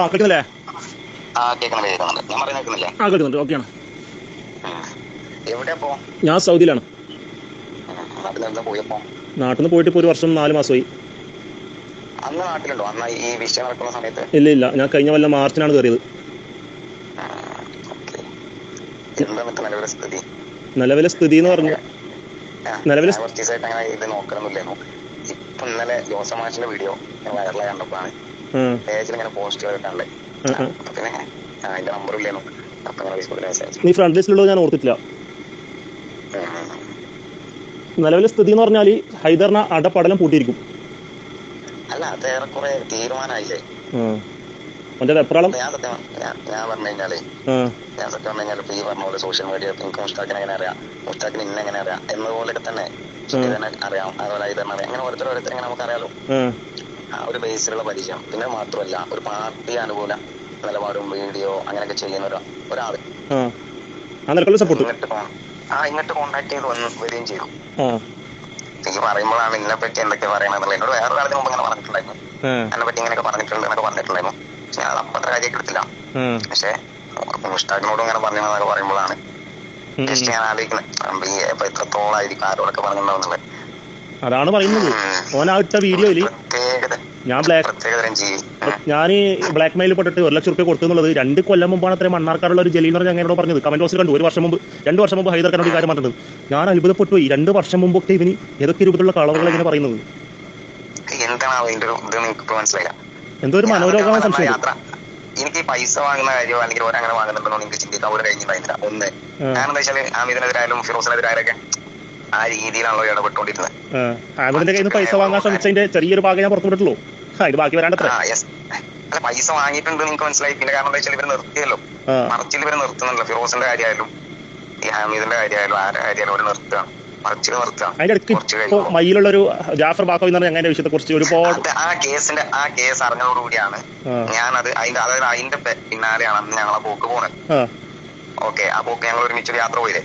ആ കേൾക്കുന്നില്ലേ? ഞാൻ പറയുന്നില്ലേ? ആ കേൾക്കുന്നുണ്ട്. ഓക്കെയാണ്. എവിടെയാ പോ? ഞാൻ സൗദിയിലാണ്. പോയപ്പോ നാട്ടിൽ നിന്ന് പോയിട്ട് ഇപ്പോൾ 1 വർഷം 4 മാസമായി. അന്ന് നാട്ടിലുണ്ടോ? അന്ന് ഈ വിഷയം നടക്കുന്ന സമയത്ത്? ഇല്ല, ഞാൻ കഴിഞ്ഞ കൊല്ലം മാർച്ചിനാണ് കയറിയത്. നിലവിലെ സ്ഥിതി എന്ന് പറഞ്ഞാൽ കുറച്ച് ദിവസമായിട്ട് അങ്ങനെ ഇത് നോക്കണമെന്നില്ലായിരുന്നു. ഇപ്പൊ ഇന്നലെ ജോസമാഷിന്റെ വീഡിയോ വൈറലായി കണ്ടപ്പോഴാണ് പേജിൽ ഇങ്ങനെ പോസ്റ്റ് കണ്ടേ. പിന്നെ അതിന്റെ നമ്പർ ഇല്ലായിരുന്നു. അപ്പൊ അങ്ങനെ ഫേസ്ബുക്കിൽ മെസ്സേജ്. നീ ഫ്രണ്ട് ലിസ്റ്റിലുള്ളത് ഞാൻ ഓർത്തിട്ടില്ല. നിലവിലെ സ്ഥിതി എന്ന് പറഞ്ഞാൽ ഹൈദറിനെ അടപടലം പൂട്ടിയിരിക്കും. അല്ല, അത് ഏറെക്കുറെ തീരുമാനമായില്ലേ? അവന്റെ വെപ്രാളം ഞാൻ പറഞ്ഞു കഴിഞ്ഞാല് ഇപ്പൊ ഈ പറഞ്ഞ പോലെ സോഷ്യൽ മീഡിയ എനിക്ക് മുസ്താഖിനെ എങ്ങനെ അറിയാം, മുസ്താഖിന് ഇന്നെ എങ്ങനെ അറിയാം എന്നതുപോലെയൊക്കെ തന്നെ അറിയാം. അതുപോലെ ഹൈദറിനെ അറിയാം. അങ്ങനെ ഓരോരുത്തർ ഇങ്ങനെ നമുക്ക് അറിയാലോ. ആ ഒരു ബേസിലുള്ള പരിചയം. പിന്നെ മാത്രമല്ല, ഒരു പാർട്ടി അനുകൂല നിലപാടും വീഡിയോ അങ്ങനെയൊക്കെ ചെയ്യുന്ന ഒരാള് ഇങ്ങോട്ട് കോണ്ടാക്ട് ചെയ്ത് വരികയും ചെയ്തു. എനിക്ക് പറയുമ്പോഴാണ് ഇതിനെ പറ്റി എന്തൊക്കെ പറയണമെന്നുള്ളത്. എന്നോട് വേറൊരു ആളിന് മുമ്പ് ഇങ്ങനെ പറഞ്ഞിട്ടുണ്ടായിരുന്നു, എന്നെ പറ്റി ഇങ്ങനെയൊക്കെ പറഞ്ഞിട്ടുണ്ടായിരുന്നു. പക്ഷെ ഞാൻ അപ്പത്ര കാര്യമൊക്കെ എടുത്തില്ല. പക്ഷെ മുസ്താഖിനോടും ഇങ്ങനെ പറഞ്ഞെന്നൊക്കെ പറയുമ്പോഴാണ് ജസ്റ്റ് ഞാൻ ആലോചിക്കുന്നത് ഇപ്പൊ എത്രത്തോളായിരിക്കും ആരോടൊക്കെ പറഞ്ഞിട്ടുണ്ടാവുന്നുള്ളത്. അതാണ് പറയുന്നത്. ഓനാ വീഡിയോയില് ഞാൻ ബ്ലാക്ക് മെയിൽ പെട്ടിട്ട് 1 ലക്ഷം രൂപ കൊടുത്തെന്നുള്ളത് 2 കൊല്ലം മുമ്പാണ് അത്രയും മണ്ണാർക്കാടുള്ള ഒരു ജലീൽ എന്ന് പറഞ്ഞാൽ ഞങ്ങളോട് പറഞ്ഞത്. കമന്റ് ബോക്സിൽ കണ്ടു. 2 വർഷം മുമ്പ് ഹൈദർ ഖാനോട് കാര്യം പറഞ്ഞത്. ഞാൻ അത്ഭുതപ്പെട്ടു പോയി. 2 വർഷം മുമ്പൊക്കെ ഇവന് ഏതൊക്കെ രൂപത്തിലുള്ള കളറുകൾ ഇങ്ങനെ പറയുന്നത്. എന്തോ ഒരു മനോരോഗമായ സംശയം. എനിക്ക് പൈസ വാങ്ങുന്ന കാര്യമോ അല്ലെങ്കിൽ ഓരങ്ങനെ വാങ്ങുന്നുണ്ടോ എനിക്ക് ചിന്തിക്കാൻ പോലും കഴിഞ്ഞിട്ടുണ്ടായില്ല. ഒന്ന് കാരണം എന്താ വെച്ചാൽ ആമിദിനെതിരായാലും ഫിറോസിനെതിരായാലൊക്കെ ആ രീതിയിലാണല്ലോ ഇടപെട്ടുകൊണ്ടിരുന്നത്. ആമിദിന്റെ കയ്യിൽ നിന്ന് പൈസ വാങ്ങാൻ ശ്രമിച്ചതിന്റെ ചെറിയൊരു ഭാഗം ഞാൻ പുറത്തു വിട്ടിട്ടുള്ളൂ. ഇത് ബാക്കി വരാണ്ടത്ര. അല്ല, പൈസ വാങ്ങിയിട്ടുണ്ട് നിങ്ങൾക്ക് മനസ്സിലായി. പിന്നെ കാരണം എന്താ വെച്ചാൽ ഇവര് നിർത്തിയല്ലോ, മറിച്ചിൽ ഇവര് നിർത്തുന്നുണ്ടല്ലോ. ഫിറോസിന്റെ കാര്യമായാലും ഈ ഹമീദിന്റെ കാര്യമായാലും ആരുടെ കാര്യമായാലും അവര് നിർത്തുകയാണ്, മറിച്ചിൽ നിർത്തുകയാണ്. മയിലുള്ളൊരു ജാഫർ ബാക്കോയി എന്ന് പറഞ്ഞ അങ്ങനെ വിഷയത്തെ കുറിച്ച് ഒരുപാട് ആ കേസ് അറിഞ്ഞതോടുകൂടിയാണ് ഞാനത് അതിന്റെ പിന്നാലെയാണ് അന്ന് ഞങ്ങളെ പോക്ക് പോണത്. ഓക്കെ, ആ പോക്ക് ഞങ്ങൾ ഒരുമിച്ചൊരു യാത്ര പോയില്ലേ,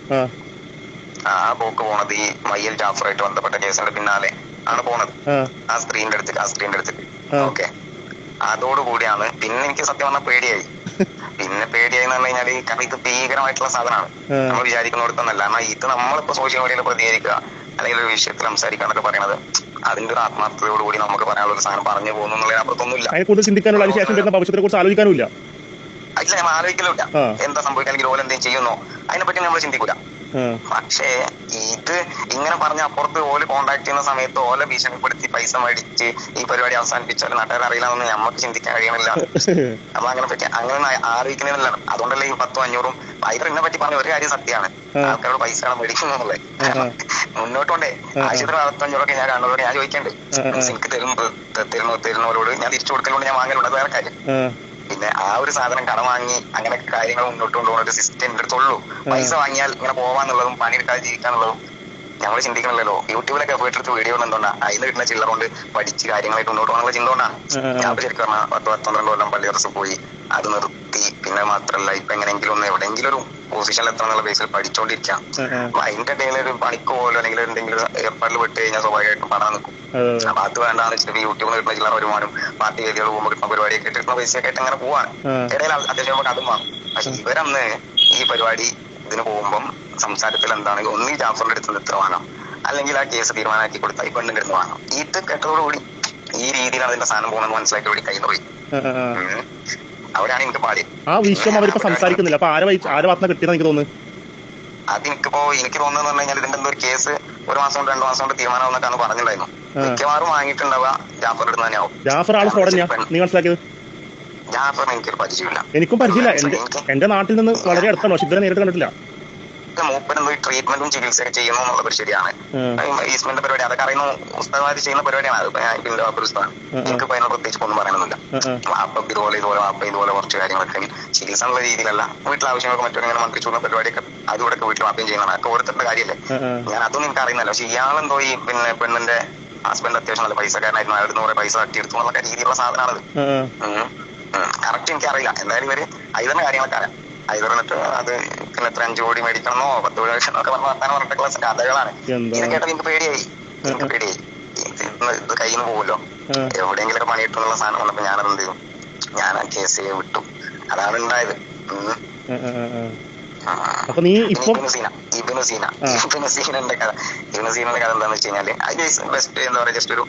ആ പോക്ക് പോണത് ഈ മയ്യിൽ ജാഫറായിട്ട് ബന്ധപ്പെട്ട കേസിന്റെ പിന്നാലെ ആണ് പോണത്. ആ സ്ത്രീന്റെ അടുത്തേക്ക്. ഓക്കെ, അതോടുകൂടിയാണ് പിന്നെ എനിക്ക് സത്യം പറഞ്ഞാൽ പേടിയായി. പിന്നെ പേടിയായിന്ന് പറഞ്ഞു കഴിഞ്ഞാല് കാരണം ഇത് ഭീകരമായിട്ടുള്ള സാധനമാണ്. നമ്മൾ വിചാരിക്കുന്നിടത്തൊന്നല്ല. എന്നാൽ ഇത് നമ്മളിപ്പോ സോഷ്യൽ മീഡിയയിൽ പ്രതികരിക്കുക അല്ലെങ്കിൽ ഒരു വിഷയത്തിൽ സംസാരിക്കുക എന്നൊക്കെ പറയുന്നത് അതിന്റെ ഒരു ആത്മാർത്ഥതയോടുകൂടി നമുക്ക് പറയാനുള്ള ഒരു സാധനം പറഞ്ഞു പോകുന്നു എന്നുള്ളതിന് അപ്പുറത്തൊന്നുമില്ല. ഇല്ല, നമ്മൾ ആലോചിക്കലില്ല എന്താ സംഭവിക്കുക അല്ലെങ്കിൽ ഓല എന്തെങ്കിലും ചെയ്യുന്നോ അതിനെപ്പറ്റി നമ്മൾ ചിന്തിക്കൂല. പക്ഷേ ഇത് ഇങ്ങനെ പറഞ്ഞ അപ്പുറത്ത് ഓല് കോണ്ടാക്ട് ചെയ്യുന്ന സമയത്ത് ഓല ഭീഷണിപ്പെടുത്തി പൈസ മേടിച്ച് ഈ പരിപാടി അവസാനിപ്പിച്ചാൽ നാട്ടുകാർ അറിയില്ലാന്ന് നമുക്ക് ചിന്തിക്കാൻ കഴിയണില്ല. അപ്പൊ അങ്ങനെ ആലോചിക്കുന്നില്ല. അതുകൊണ്ടല്ലേ ഈ 100-500 ഹൈദർ എന്നെ പറ്റി പറഞ്ഞ ഒരു കാര്യം സത്യമാണ്, ആൾക്കാരോട് പൈസ മേടിക്കുന്നുള്ളത്. മുന്നോട്ടുണ്ടേ ആശുപത്രി 65 ഞാൻ കാണുന്നവരോട് ഞാൻ ചോദിക്കണ്ട്, എനിക്ക് തരുന്നവരോട് ഞാൻ തിരിച്ചു കൊടുക്കലുണ്ട്, ഞാൻ വാങ്ങലുണ്ട്, അത് വേറെ കാര്യം. പിന്നെ ആ ഒരു സാധനം കടം വാങ്ങി അങ്ങനെ കാര്യങ്ങൾ മുന്നോട്ട് കൊണ്ടുപോകുന്ന ഒരു സിസ്റ്റം എൻ്റെ അടുത്തുള്ളൂ. പൈസ വാങ്ങിയാൽ ഇങ്ങനെ പോവാന്നുള്ളതും പണിയെടുക്കാതെ ജീവിക്കാന്നുള്ളതും ഞങ്ങൾ ചിന്തിക്കണല്ലോ. യൂട്യൂബിലൊക്കെ പോയിട്ട് വീഡിയോ എന്തുകൊണ്ടാണ് അതിന് കിട്ടുന്ന ചില്ലറ കൊണ്ട് പഠിച്ച് കാര്യങ്ങളായിട്ട് മുന്നോട്ട് പോകാനുള്ള ചിന്ത കൊണ്ടാണ്. ഞാൻ ശരിക്കും പറഞ്ഞാൽ 10-12 കൊല്ലം പള്ളി ദിവസം പോയി അത് നിർത്തി. പിന്നെ മാത്രല്ല ഇപ്പൊ എങ്ങനെയെങ്കിലും ഒന്ന് എവിടെയെങ്കിലും ഒരു പൊസിഷനിൽ എത്തണം എന്നുള്ള ബേസിൽ പഠിച്ചോണ്ടിരിക്കാം. അപ്പൊ അതിന്റെ ഇടയിൽ ഒരു പണിക്കോ പോലോ അല്ലെങ്കിൽ എന്തെങ്കിലും ഏർപ്പാടിൽ വിട്ട് കഴിഞ്ഞാൽ സ്വാഭാവികമായിട്ടും പണം നിൽക്കും. അപ്പൊ അത് വേണ്ടാന്ന് വെച്ചിട്ട് യൂട്യൂബിൽ കിട്ടുന്ന ചില്ലറ വരുമാനം പാർട്ടി വേദികൾ പോകുമ്പോൾ കിട്ടുന്ന പരിപാടിയൊക്കെ കിട്ടുന്ന പൈസയൊക്കെ ആയിട്ട് അങ്ങനെ പോവാണ്. ഇടയിൽ അത്യാവശ്യം അതും വാങ്ങും. പക്ഷെ ഇവരന്ന് ഈ പരിപാടി ഇതിന് പോകുമ്പം സംസാരത്തിൽ എന്താണ്, ഒന്നീ ജാഫറിന്റെ അടുത്ത് നിന്ന് ഇത്ര വാങ്ങാം, അല്ലെങ്കിൽ ആ കേസ് തീരുമാനമാക്കി കൊടുത്താൽ ഈ പെണ്ണിന്റെ അടുത്ത് വാങ്ങാം. ഇത് കേട്ടതോടുകൂടി ഈ രീതിയിലാണ് അതിന്റെ സാധനം പോകുന്നത് മനസ്സിലാക്കി കയ്യിൽ പോയി. അവിടെയാണ് എനിക്ക് പാടി. ആ വിഷയം അവരിപ്പോ സംസാരിക്കുന്നില്ല. അപ്പൊ ആരെ ഭാഗത്ത് കിട്ടിയെന്ന് എനിക്ക് തോന്നുന്നു. എനിക്ക് തോന്നുന്നത് പറഞ്ഞു കഴിഞ്ഞാൽ ഇതിന്റെ എന്തോ ഒരു കേസ് 1 മാസം കൊണ്ട് 2 മാസം കൊണ്ട് തീരുമാനം എന്നൊക്കെയാണ് പറഞ്ഞിട്ടുണ്ടായിരുന്നു. മിക്കവാറും വാങ്ങിയിട്ടുണ്ടാവുക ജാഫറിന്റെ അടുത്ത് തന്നെയാവും. ജാഫർ ആൾ ഫ്രോഡന്നെയാ നീ മനസ്സിലാക്കിയത്? ജാഫറിന് എനിക്കൊരു പരിചയമില്ല. എനിക്കും പരിചയമില്ല. എന്റെ നാട്ടിൽ നിന്ന് വളരെ അടുത്താണ്, പക്ഷെ ഇതുവരെ നേരിട്ട് കണ്ടിട്ടില്ല. മൂപ്പരെന്തോ ട്രീറ്റ്മെന്റും ചികിത്സയൊക്കെ ചെയ്യുന്നു എന്നുള്ളത് ശരിയാണ്. ഈസ്മെന്റ് പരിപാടി അതൊക്കെ അറിയുന്ന ഉസ്താദ് ചെയ്യുന്ന പരിപാടിയാണ്. അത് പിന്നെ ഉസ്താദാണ്. എനിക്ക് അതിനെ പ്രത്യേകിച്ച് ഒന്നും പറയാനൊന്നുമില്ല. വാപ്പ ഇതുപോലെ കുറച്ച് കാര്യങ്ങളൊക്കെ ചികിത്സ എന്നുള്ള രീതിയിലല്ല, വീട്ടിലെ ആവശ്യങ്ങൾക്ക് മറ്റൊരു മന്ത്രിച്ചുള്ള പരിപാടിയൊക്കെ അതുകൂടെ വീട്ടിൽ വാപ്പയും ചെയ്യുന്നതാണ്. അതൊക്കെ ഓരോരുത്തരുടെ കാര്യമല്ലേ, ഞാൻ അതൊന്നും എനിക്ക് അറിയുന്നില്ല. പക്ഷെ ഇയാളെന്തോ ഈ പിന്നെ പെണ്ണിന്റെ ഹസ്ബൻഡ് അത്യാവശ്യം നല്ല പൈസക്കാരനായിരുന്നു, അയാൾ 100 പൈസ തട്ടിയെടുത്തു എന്നുള്ള രീതിയിലുള്ള സാധനമാണത്. കറക്റ്റ് എനിക്കറിയില്ല. എന്തായാലും ഇവര് ഹൈദറിന്റെ കാര്യങ്ങളൊക്കെ അറിയാം. ഹൈദറിനിട്ട് അത് പിന്നെ എത്ര 5 കോടി മേടിക്കണമെന്നോ 10 ലക്ഷം എന്നൊക്കെ വർത്താനം പറഞ്ഞിട്ടുള്ള കഥകളാണ്. ഇത് കേട്ടത് എനിക്ക് പേടിയായി. ഇത് കയ്യിൽ നിന്ന് പോകുമല്ലോ, എവിടെയെങ്കിലും പണി കിട്ടുന്നുള്ള സാധനം വന്നപ്പോ ഞാനത് എന്ത് ചെയ്തു, ഞാൻ ആ കേസ് വിട്ടു. അതാണ് ഉണ്ടായത്. അപ്പൊ നീ ഇപ്പൊ ഇബ്നു സീനന്റെ കഥ എന്താന്ന് വെച്ച് കഴിഞ്ഞാല് അത് ബെസ്റ്റ് എന്താ പറയാ, ജസ്റ്റ് ഒരു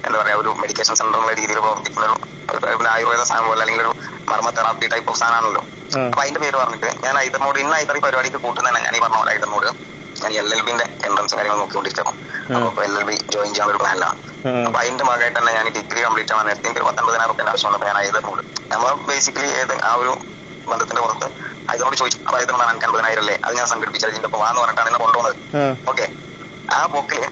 എന്താ പറയാ ഒരു മെഡിക്കേഷൻ സെന്റർ എന്നുള്ള രീതിയിൽ പ്രവർത്തിക്കുന്ന ഒരു ആയുർവേദ സാധനം പോലെ അല്ലെങ്കിൽ ഒരു മർമ്മ തെറാപ്പി ടൈപ്പ് ഓഫ് സാധനമാണല്ലോ. അപ്പൊ അതിന്റെ പേര് പറഞ്ഞിട്ട് ഞാൻ ഐതറിനോട് ഐതർ ഈ പരിപാടിക്ക് കൂട്ടുന്നതന്നെ ഞാൻ ഈ പറഞ്ഞ പോലെ ഐതറിനോട് ഞാൻ LLBന്റെ എൻട്രൻസും കാര്യങ്ങൾ നോക്കിക്കൊണ്ടിരിക്കണം. അപ്പൊ LLB ജോയിൻ ചെയ്യാൻ ഒരു പ്ലാനിലാണ്. അപ്പൊ അതിന്റെ ഭാഗമായിട്ട് തന്നെ ഞാൻ ഡിഗ്രി കംപ്ലീറ്റ് ആവാൻ നേരത്തെ എനിക്ക് 19,000 റുപ്യ ആവശ്യം വന്നപ്പോൾ ഞാൻ ഐതറിനോട് നമ്മൾ ബേസിക്കലി ആ ഒരു ബന്ധത്തിന്റെ പുറത്ത് ഐതറിനോട് ചോദിച്ചു. അപ്പൊ ഐതറിനാണ് എനിക്ക് 50,000 അല്ലേ, അത് ഞാൻ സംഘടിപ്പിച്ചത് ഇതിന്റെ ഒപ്പം വാന്ന് പറഞ്ഞിട്ടാണ് എന്നെ കൊണ്ടുപോകുന്നത്. ഓക്കെ, ആ പോക്കില്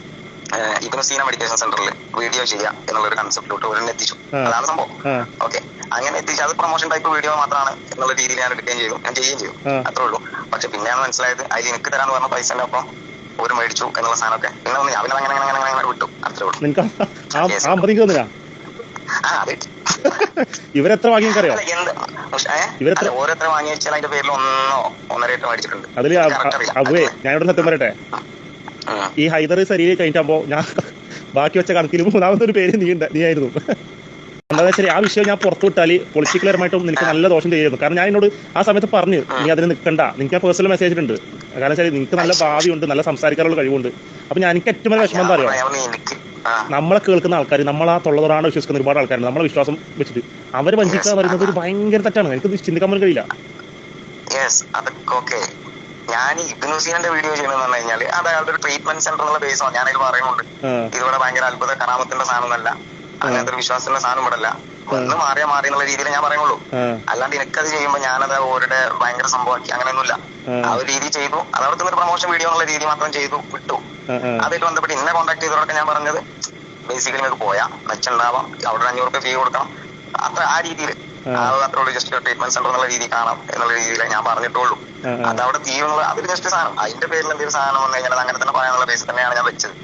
ഇബ്നു സീന മെഡിക്കേഷൻ സെന്ററിൽ വീഡിയോ ചെയ്യുക എന്നുള്ളൊരു കൺസെപ്റ്റിലോട്ട് ഒരു എത്തിച്ചു. അതാണ് സംഭവം. ഓക്കെ, അങ്ങനെ എത്തിച്ചു. അത് പ്രൊമോഷൻ ടൈപ്പ് വീഡിയോ മാത്രമാണ് എന്നുള്ള രീതിയിൽ ഞാൻ എടുക്കുകയും ചെയ്തു, ഞാൻ ചെയ്യുകയും ചെയ്തു. അത്രേ ഉള്ളൂ. പക്ഷെ പിന്നെയാണ് മനസ്സിലായത് അതിൽ എനിക്ക് തരാന്ന് പറഞ്ഞ പൈസന്റെ ഒപ്പം ഒരു മേടിച്ചു എന്നുള്ള സാധനമൊക്കെ പിന്നെ ഒന്ന് ഞാൻ അങ്ങനെ വിട്ടു. അത്രേ ഉള്ളൂ. ഇവരെത്ര വാങ്ങി അറിയാം? ഓരോരുത്തർ വാങ്ങി വെച്ചാൽ അതിന്റെ പേരിൽ 1.5 മേടിച്ചിട്ടുണ്ട്. അതില് അബുവേ ഞാൻ ഇവിടെ സത്യം പറയട്ടെ, ഈ ഹൈദർ സരിയെ കഴിഞ്ഞിട്ടാകുമ്പോ ഞാൻ ബാക്കി വെച്ച കണക്കിൽ 3ാമത്തെ പേര് നീ ആയിരുന്നു. എന്താണെന്ന് വെച്ചാൽ ആ വിഷയം ഞാൻ പുറത്തു വിട്ടാൽ പൊളിറ്റിക്കലമായിട്ടും നിനക്ക് നല്ല ദോഷം ചെയ്യുന്നു. കാരണം ഞാൻ എന്നോട് ആ സമയത്ത് പറഞ്ഞു നീ അതിന് നിൽക്കണ്ട, നിനക്ക് ആ പേഴ്സണൽ മെസ്സേജ് ഉണ്ട്. കാരണം വെച്ചാൽ നിനക്ക് നല്ല ഭാവിയുണ്ട്, നല്ല സംസാരിക്കാനുള്ള കഴിവുണ്ട്. അപ്പൊ ഞാൻ എനിക്ക് ഏറ്റവും വലിയ വിഷമം എന്താ അറിയാം, നമ്മളെ കേൾക്കുന്ന ആൾക്കാർ, നമ്മൾ ആ തൊള്ളതൊറാണ് വിശ്വസിക്കുന്ന ഒരുപാട് ആൾക്കാരുണ്ട്. നമ്മളെ വിശ്വാസം വെച്ചിട്ട് അവരെ വഞ്ചിക്കുക പറയുന്നത് ഒരു ഭയങ്കര തെറ്റാണ്. എനിക്ക് ചിന്തിക്കാൻ പോലും കഴിയില്ല. ഞാൻ ഇബ്നു സീനന്റെ വീഡിയോ ചെയ്യുന്നത് പറഞ്ഞു കഴിഞ്ഞാൽ അത് അയാളുടെ ഒരു ട്രീറ്റ്മെന്റ് സെന്റർ എന്നുള്ള ബേസാണ്. ഞാനതിൽ പറയുന്നുണ്ട് ഇതിവിടെ ഭയങ്കര അത്ഭുത കറാമത്തിന്റെ സാധനമല്ല, അങ്ങനത്തെ ഒരു വിശ്വാസത്തിന്റെ സാധനം ഇവിടെ അല്ല, വന്ന് മാറി എന്നുള്ള രീതിയിൽ ഞാൻ പറയുള്ളൂ. അല്ലാണ്ട് എനിക്കത് ചെയ്യുമ്പോൾ ഞാനത് ഓരുടെ ഭയങ്കര സംഭവമാക്കി അങ്ങനെയൊന്നുമില്ല. ആ ഒരു രീതി ചെയ്തു. അതവിടുത്തെ ഒരു പ്രൊമോഷൻ വീഡിയോ എന്നുള്ള രീതി മാത്രം ചെയ്തു വിട്ടു. അതായിട്ട് ബന്ധപ്പെട്ട് എന്നെ കോൺടാക്ട് ചെയ്തവരൊക്കെ ഞാൻ പറഞ്ഞത് ബേസിക്കലി നിങ്ങൾക്ക് പോയാൽ മെച്ചുണ്ടാവാം, അവിടെ 500 രൂപ ഫീ കൊടുക്കണം, അത്ര ആ രീതിയിൽ അത്രയുള്ളൂ. ജസ്റ്റ് ട്രീറ്റ്മെന്റ് സെന്റർ എന്നുള്ള രീതി കാണാം എന്നുള്ള രീതിയിൽ ഞാൻ പറഞ്ഞിട്ടുള്ളൂ. അതവിടെ തീരുന്നത് അതൊരു ജസ്റ്റ് സാധനം. അതിന്റെ പേരിൽ എന്തെങ്കിലും സാധനം വന്നു കഴിഞ്ഞാൽ അങ്ങനെ തന്നെ പറയാനുള്ള ബേസ് തന്നെയാണ് ഞാൻ വെച്ചത്.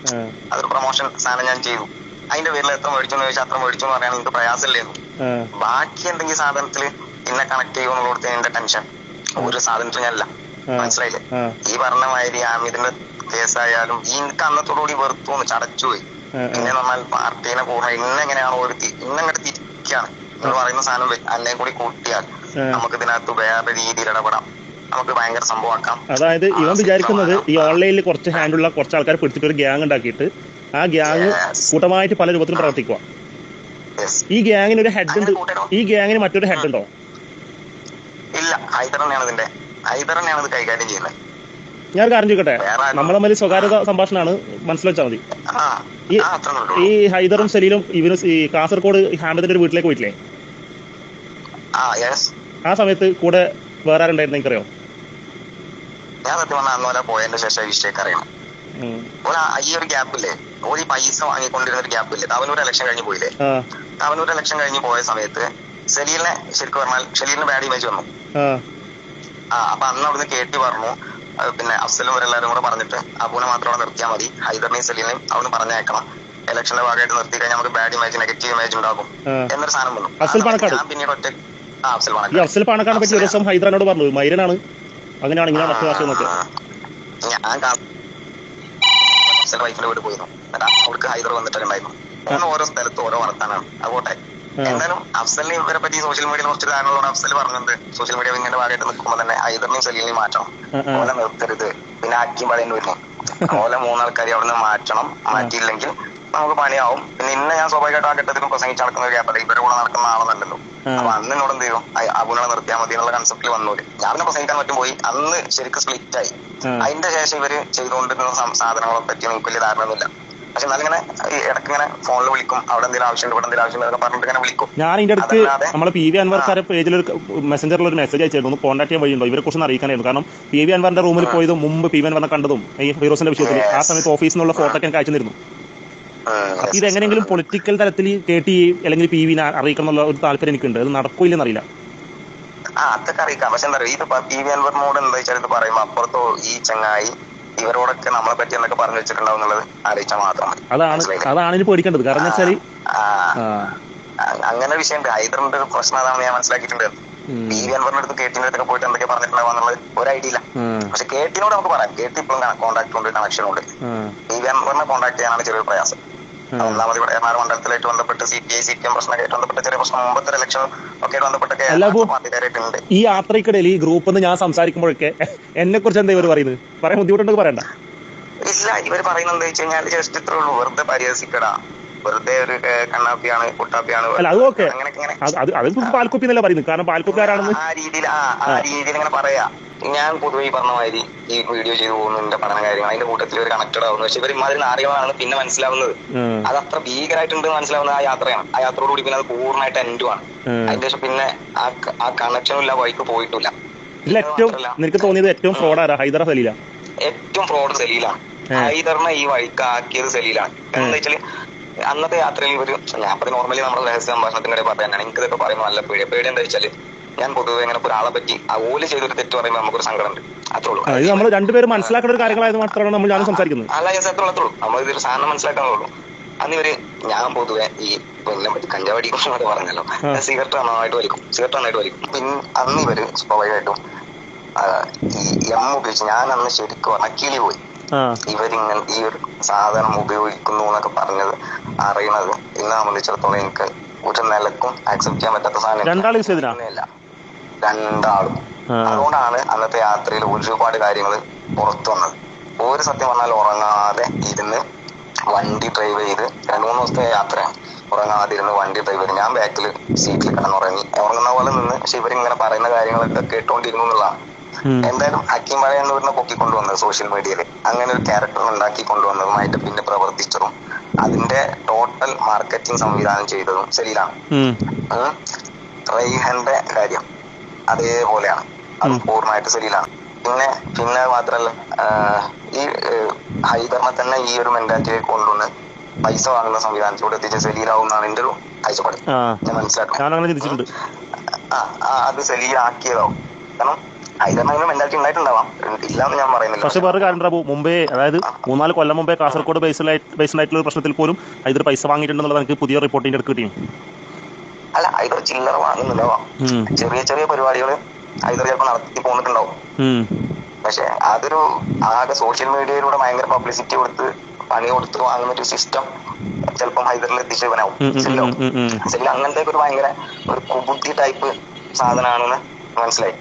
അതൊരു പ്രൊമോഷൻ സാധനം ഞാൻ ചെയ്തു. അതിന്റെ പേരിൽ എത്ര മേടിച്ചു എന്ന് ചോദിച്ചാൽ അത്ര മേടിച്ചു എന്ന് പറയാൻ എനിക്ക് പ്രയാസമില്ലായിരുന്നു. ബാക്കി എന്തെങ്കിലും സാധനത്തിൽ എന്നെ കണക്ട് ചെയ്യുമെന്നുള്ളടത്ത് എന്റെ ടെൻഷൻ ഒരു സാധനത്തിൽ ഞാനല്ല. മനസ്സിലായില്ലേ? ഈ പറഞ്ഞ മാതിരി ആമിതിന്റെ കേസായാലും ഈ എനിക്ക് അന്നത്തോടുകൂടി വെറുത്തു ചടച്ചുപോയി. പിന്നെ നമ്മൾ പാർട്ടീനെ പൂർണ്ണ ഇന്നെങ്ങനെയാണോ ഇന്നങ്ങോട്ട് തിരിക്കുകയാണ് എന്ന് പറയുന്ന സാധനം അല്ലേ കൂടി കൂട്ടിയാൽ നമുക്ക് ഇതിനകത്ത് വേറെ രീതിയിൽ ഇടപെടാം, നമുക്ക് ഭയങ്കര സംഭവമാക്കാം. അതായത് ഇവൻ വിചാരിക്കുന്നത് ഈ ഓൺലൈനിൽ കുറച്ച് ഹാൻഡുള്ള കുറച്ച് ആൾക്കാർ പിടിച്ചിട്ട് ഒരു ഗ്യാങ് ഉണ്ടാക്കിയിട്ട് ആ ഗ്യാങ് കൂട്ടമായിട്ട് പല രൂപത്തിലും പ്രവർത്തിക്കുക. ഈ ഗ്യാങ്ങിന് ഒരു ഹെഡ് ഉണ്ട്, ഈ ഗ്യാങ്ങിന് മറ്റൊരു ഹെഡ് ഉണ്ടോ? ഇല്ല, ഹൈദർ തന്നെയാണ് ഇത് കൈകാര്യം ചെയ്യുന്നത്. ഞാൻ കാര്യം ചോദിക്കട്ടെ, നമ്മളെ തമ്മിൽ സ്വകാര്യത സംഭാഷണമാണ്, മനസ്സിലാച്ചാൽ മതി. ഈ ഹൈദറും സലീലും ഇവന് ഈ കാസർഗോഡ് ഹാമിദിന്റെ ഒരു വീട്ടിലേക്ക് പോയിട്ടില്ലേ? ആ സമയത്ത് കൂടെ വേറെ ആരുണ്ടായിരുന്നു എനിക്കറിയോ? ഞാൻ സത്യം പറഞ്ഞാൽ അന്നോലെ പോയതിന്റെ ശേഷം വിഷയൊക്കെ അറിയണം. ഈ ഒരു ഗ്യാപ്പില്ലേ, ഓരോ പൈസ വാങ്ങിക്കൊണ്ടിരുന്ന ഒരു ഗ്യാപ്പില്ലേ, തവനൂർ ഇലക്ഷൻ കഴിഞ്ഞ് പോയില്ലേ? തവനൂർ ഇലക്ഷൻ കഴിഞ്ഞ് പോയ സമയത്ത് സലീലിനെ ശരിക്കും പറഞ്ഞാൽ സലീലിന് ബാഡ് ഇമേജ് വന്നു. അപ്പൊ അന്ന് അവിടുന്ന് കേട്ടി പറഞ്ഞു, പിന്നെ അഫ്സലും ഇവരെല്ലാരും കൂടെ പറഞ്ഞിട്ട് അബൂനെ മാത്രം അവിടെ നിർത്തിയാൽ മതി, ഹൈദറിനെയും സലീലിനെയും അവിടുന്ന് പറഞ്ഞേക്കണം, ഇലക്ഷന്റെ ഭാഗമായിട്ട് നിർത്തി കഴിഞ്ഞാൽ നമുക്ക് ബാഡ് ഇമേജ് നെഗറ്റീവ് ഇമേജ് ഉണ്ടാകും എന്നൊരു സാധനം വന്നു. ഞാൻ പിന്നീട് ഒറ്റ അഫ്സൽ പാണക്കാടിനെ പറ്റി ഒരു ദിവസം ഹൈദറിനോട് പറഞ്ഞു മൈരനാണ് അങ്ങനെയാണ് ഇങ്ങനെ മറ്റു ഭാഷ നോക്കുക. ഞാൻ അഫ്സൽ വൈഫിന്റെ വീട് പോയിരുന്നു. അവർക്ക് ഹൈദർ വന്നിട്ടുണ്ടായിരുന്നു. ഓരോ സ്ഥലത്തും ഓരോ വർത്താനാണ്. അതുകൊട്ടെ എന്തായാലും അഫ്സലിനെ ഇവരെ പറ്റി സോഷ്യൽ മീഡിയയിൽ കുറച്ച് കാര്യങ്ങളോട് അഫ്സൽ പറഞ്ഞിട്ടുണ്ട്. സോഷ്യൽ മീഡിയ ഇങ്ങനെ ഭാഗമായിട്ട് നിൽക്കുമ്പോൾ തന്നെ ഹൈദറിനെയും സലീലിനെയും മാറ്റണം, ഓലെ നിർത്തരുത്. പിന്നെ ആക്കിയും പറയുന്നു വരുന്നു ഓലെ 3 ആൾക്കാരെ അവിടെ നിന്ന് മാറ്റണം, മാറ്റിയില്ലെങ്കിൽ നമുക്ക് പണിയാവും. പിന്നെ ഇന്ന് ഞാൻ സ്വാഭാവികമായിട്ടും ആ ഘട്ടത്തിലും പ്രസംഗിച്ച് നടക്കുന്ന ഒരു ഗ്യാപ്പല്ല, ഇവരെ കൂടെ നടക്കുന്ന ആളെന്നല്ലല്ലോ. അപ്പൊ അന്ന് എന്നോട് എന്ത് ചെയ്യും, അബൂനെ നിർത്തിയാൽ മതി എന്നുള്ള കൺസെപ്റ്റിൽ വന്നൂര്. ഞാൻ പിന്നെ പ്രസംഗിക്കാൻ പറ്റും പോയി. അന്ന് ശരിക്കും സ്പ്ലിറ്റ് ആയി. അതിന്റെ ശേഷം ഇവര് ചെയ്തുകൊണ്ടിരുന്ന സാധനങ്ങളെ പറ്റി എനിക്ക് വലിയ ധാരണയൊന്നുമില്ല. പക്ഷെ എന്നാലും ഇങ്ങനെ ഇടയ്ക്ക് ഇങ്ങനെ ഫോണിൽ വിളിക്കും, അവിടെ എന്തെങ്കിലും ആവശ്യമുണ്ട്, ഇവിടെ എന്തെങ്കിലും ആവശ്യമുണ്ട് പറഞ്ഞിട്ട് ഇങ്ങനെ വിളിക്കും. ഞാൻ ഇതിന്റെ അടുത്ത് നമ്മളെ PV അൻവർക്കാരെ പേജിൽ ഒരു മെസ്സഞ്ചറിൽ ഒരു മെസ്സേജ് അയച്ചിരുന്നു, കോൺടാക്ട് ചെയ്യാൻ വഴിയുണ്ടോ, ഇവരെ കുറിച്ച് അറിയിക്കാനായിരുന്നു. കാരണം PV അൻവറിന്റെ റൂമിൽ പോയതും മുമ്പ് PV അൻവറിനെ കണ്ടതും ഈ ഫിറോസിന്റെ വിഷയത്തിൽ ആ സമയത്ത് ഓഫീസിൽ നിന്നുള്ള ഫോട്ടോ ഒക്കെ എനിക്ക് അയച്ചിരുന്നു. ഇതെങ്ങനെയെങ്കിലും പൊളിറ്റിക്കൽ തലത്തിൽ KT അല്ലെങ്കിൽ PV അറിയിക്കണം എന്നുള്ള ഒരു താല്പര്യം എനിക്കുണ്ട്. അത് നടക്കില്ലെന്ന് അറിയില്ല. അതൊക്കെ അറിയിക്കാം. പക്ഷെ എന്താ പറയുക, ഇത് PV അൻവറിനോട് എന്താ വെച്ചാൽ ഇത് പറയുമ്പോൾ അപ്പുറത്തോ ഈ ചങ്ങായി ഇവരോടൊക്കെ നമ്മളെ പറ്റി എന്നൊക്കെ പറഞ്ഞു വെച്ചിട്ടുണ്ടാവും എന്നുള്ളത് ആലോചിച്ചാൽ മാത്രം. അതാണ് ഇനി പേടിക്കേണ്ടത്. കാരണം വെച്ചാല് അങ്ങനെ വിഷയമുണ്ട്. ഹൈദറിന്റെ ഒരു പ്രശ്നം അതാണ് ഞാൻ മനസ്സിലാക്കിയിട്ടുണ്ട്. PV അൻവറിന്റെ അടുത്ത് KTന്റെ അടുത്തൊക്കെ പോയിട്ട് എന്തൊക്കെ പറഞ്ഞിട്ടുണ്ടാവും എന്നുള്ളത് ഒരു ഐഡിയ ഇല്ല. പക്ഷെ KTനോട് നമുക്ക് പറയാം, KT ഇപ്പോഴും കോൺടാക്ട് ഉണ്ട്, കണക്ഷൻ ഉണ്ട്. PV അൻവറിനെ കോൺടാക്ട് ചെയ്യാനാണ് ചെറിയൊരു പ്രയാസം. ഒന്നാമത് ഇവിടെ എറണാകുളം മണ്ഡലത്തിലായിട്ട് ബന്ധപ്പെട്ട് CPI CPM പ്രശ്നമായിട്ട് ബന്ധപ്പെട്ട് ചെറിയ പ്രശ്നം മുമ്പത്തെ ഇലക്ഷൻ ഒക്കെ ബന്ധപ്പെട്ടൊക്കെ പാർട്ടിക്കാരായിട്ടുണ്ട്. ഈ യാത്രയ്ക്കിടയിൽ ഈ ഗ്രൂപ്പ് ഞാൻ സംസാരിക്കുമ്പോഴൊക്കെ എന്നെ കുറിച്ച് എന്താ ഇവർ പറയുന്നത്? പറയാൻ ബുദ്ധിമുട്ടുണ്ടെങ്കിൽ പറയണ്ട. ഇല്ല, ഇവർ പറയുന്നത് എന്താ വെച്ച് കഴിഞ്ഞാൽ ജസ്റ്റ് ഇത്രേ ഉള്ളൂ, വെറുതെ പരിഹസിക്കടാ, വെറുതെ ഒരു കണ്ണാപ്പിയാണ് കുട്ടാപ്പിയാണ് പാൽക്കുപ്പി എന്നല്ല പറയുന്നത്. കാരണം പാൽക്കുപ്പിക്കാരാണെന്ന് ആ രീതിയിൽ ഇങ്ങനെ പറയാ. ഞാൻ പൊതുവെ പറഞ്ഞ മാതിരി ഈ വീഡിയോ ചെയ്തു പോകുന്നതിന്റെ പഠന കാര്യങ്ങൾ അതിന്റെ കൂട്ടത്തിൽ ഒരു കണക്റ്റഡ് ആവുന്നു. പക്ഷെ ഇവർ ഇമാതിരി നാറികളാണെന്ന് പിന്നെ മനസ്സിലാവുന്നത്. അത് അത്ര ഭീകരമായിട്ടുണ്ട് മനസ്സിലാവുന്നത് ആ യാത്രയാണ്. ആ യാത്രയോടുകൂടി പിന്നെ അത് പൂർണ്ണമായിട്ട് എൻഡുമാണ്. അതിന്റെ ശേഷം പിന്നെ ആ കണക്ഷനും ഇല്ല, വഴിക്ക് പോയിട്ടില്ല. എനിക്ക് തോന്നിയത് ഏറ്റവും ഫ്രോഡ് ഹൈദർ സലീല. ഏറ്റവും ഫ്രോഡ് സലീലാണ്. ഹൈദറിനെ ഈ വഴിക്ക് ആക്കിയത് സലീലാണ്. എന്താ വെച്ചാല് അന്നത്തെ യാത്രയിൽ ഇവര് ഞാൻ നോർമലി നമ്മുടെ രഹസ്യ സംഭാഷണത്തിന്റെ ഇടയിൽ പറയാനാണ് എനിക്കിതൊക്കെ പറയുമ്പോൾ നല്ല പേടി എന്താ വെച്ചാല് ഞാൻ പൊതുവെ ഇങ്ങനെ ഒരാളെ പറ്റി ഓല് ചെയ്തൊരു തെറ്റ് പറയുമ്പോൾ നമുക്കൊരു സങ്കടം ഉണ്ട്. അത്രേ ഉള്ളൂ. നമ്മൾ രണ്ടുപേരും മനസ്സിലാക്കേണ്ട ഒരു കാര്യങ്ങളായത് മാത്രമാണ് നമ്മൾ ഞാൻ സംസാരിക്കുന്നത്. അല്ല, അത്രേ ഉള്ളൂ. നമ്മൾ ഇതൊരു സാധനം മനസ്സിലാക്കാനുള്ളൂ. അന്ന് ഇവര് ഞാൻ പൊതുവെ ഈ പിന്നെ പറ്റി കഞ്ചാവടി കുറിച്ച് പറഞ്ഞല്ലോ, സിഗരറ്റ് നന്നായിട്ട് വലിക്കും. പിന്നെ അന്ന് ഇവര് സ്വാഭാവികമായിട്ടും ഈ ഉപയോഗിച്ച് ഞാൻ അന്ന് ശരിക്കും അക്കിളി പോയി. ഇവരിങ്ങനെ ഈ ഒരു സാധനം ഉപയോഗിക്കുന്നു എന്നൊക്കെ പറഞ്ഞത് അറിയണത് എന്നെ സംബന്ധിച്ചിടത്തോളം എനിക്ക് ഒരു നിലക്കും ആക്സെപ്റ്റ് ചെയ്യാൻ പറ്റാത്ത സാധനം. രണ്ടാളും അതുകൊണ്ടാണ് അന്നത്തെ യാത്രയിൽ ഒരുപാട് കാര്യങ്ങൾ പുറത്തു വന്നത്. ഒരു സത്യം പറഞ്ഞാൽ ഉറങ്ങാതെ ഇരുന്ന് വണ്ടി ഡ്രൈവ് ചെയ്ത് 2-3 ദിവസത്തെ യാത്രയാണ്. ഉറങ്ങാതെ ഇരുന്ന് വണ്ടി ഡ്രൈവ് ചെയ്ത് ഞാൻ ബാക്കിൽ സീറ്റിൽ ഉറങ്ങുന്ന പോലെ നിന്ന്. പക്ഷെ ഇവരിങ്ങനെ പറയുന്ന കാര്യങ്ങളൊക്കെ കേട്ടോണ്ടിരുന്നു എന്നുള്ളതാണ്. എന്തായാലും ഹക്കീം എന്നൂരിനെ പൊക്കിക്കൊണ്ടുവന്നത് സോഷ്യൽ മീഡിയയിൽ അങ്ങനെ ഒരു ക്യാരക്ടർ ഉണ്ടാക്കി കൊണ്ടുവന്നതുമായിട്ട് പിന്നെ പ്രവർത്തിച്ചതും അതിന്റെ ടോട്ടൽ മാർക്കറ്റിംഗ് സംവിധാനം ചെയ്തതും സലീലാണ്. റൈഹന്റെ കാര്യം അതേപോലെയാണ്, അത് പൂർണ്ണമായിട്ട് സലീലാണ്. പിന്നെ മാത്രല്ല ഈ ഹൈദറിനെ തന്നെ ഈ ഒരു മെന്റാലിറ്റിയിലേക്ക് കൊണ്ടുവന്ന് പൈസ വാങ്ങുന്ന സംവിധാനത്തിലൂടെ എത്തിച്ച സലീലാവും എന്നാണ് എന്റെ ഒരു കാഴ്ചപ്പാട്. ഞാൻ മനസ്സിലാക്കുന്നത് അത് സലീലാക്കിയതാവും. കാരണം ഹൈദറിന് മെന്റാലിറ്റി ഉണ്ടായിട്ടുണ്ടാവാം, ഇല്ലാന്ന് ഞാൻ പറയുന്നില്ല. പക്ഷെ വേറെ കാര്യം മുമ്പേ, അതായത് 3-4 കൊല്ലം മുമ്പേ കാസർഗോഡ് ബേസ്ഡായിട്ടുള്ള ഒരു പ്രശ്നത്തിൽ പോലും ഹൈദർ പൈസ വാങ്ങിയിട്ടുണ്ടെന്നുള്ളത് എനിക്ക് പുതിയ റിപ്പോർട്ടിന്റെ അടുത്ത് കിട്ടിയും. അല്ല, ഹൈദർ ചില്ലറ വാങ്ങുന്നുണ്ടാവാം. ചെറിയ ചെറിയ പരിപാടികൾ ഹൈദർ ചിലപ്പോൾ നടത്തി പോന്നിട്ടുണ്ടാവും. പക്ഷെ അതൊരു ആകെ സോഷ്യൽ മീഡിയയിലൂടെ ഭയങ്കര പബ്ലിസിറ്റി കൊടുത്ത് പണി കൊടുത്ത് വാങ്ങുന്ന ഒരു സിസ്റ്റം ചിലപ്പം ഹൈദറിൽ എത്തിച്ചവനാവും. ശരി, അങ്ങനത്തെ ഒരു ഭയങ്കര ഒരു കുബുദ്ധി ടൈപ്പ് സാധനമാണെന്ന് മനസ്സിലായി.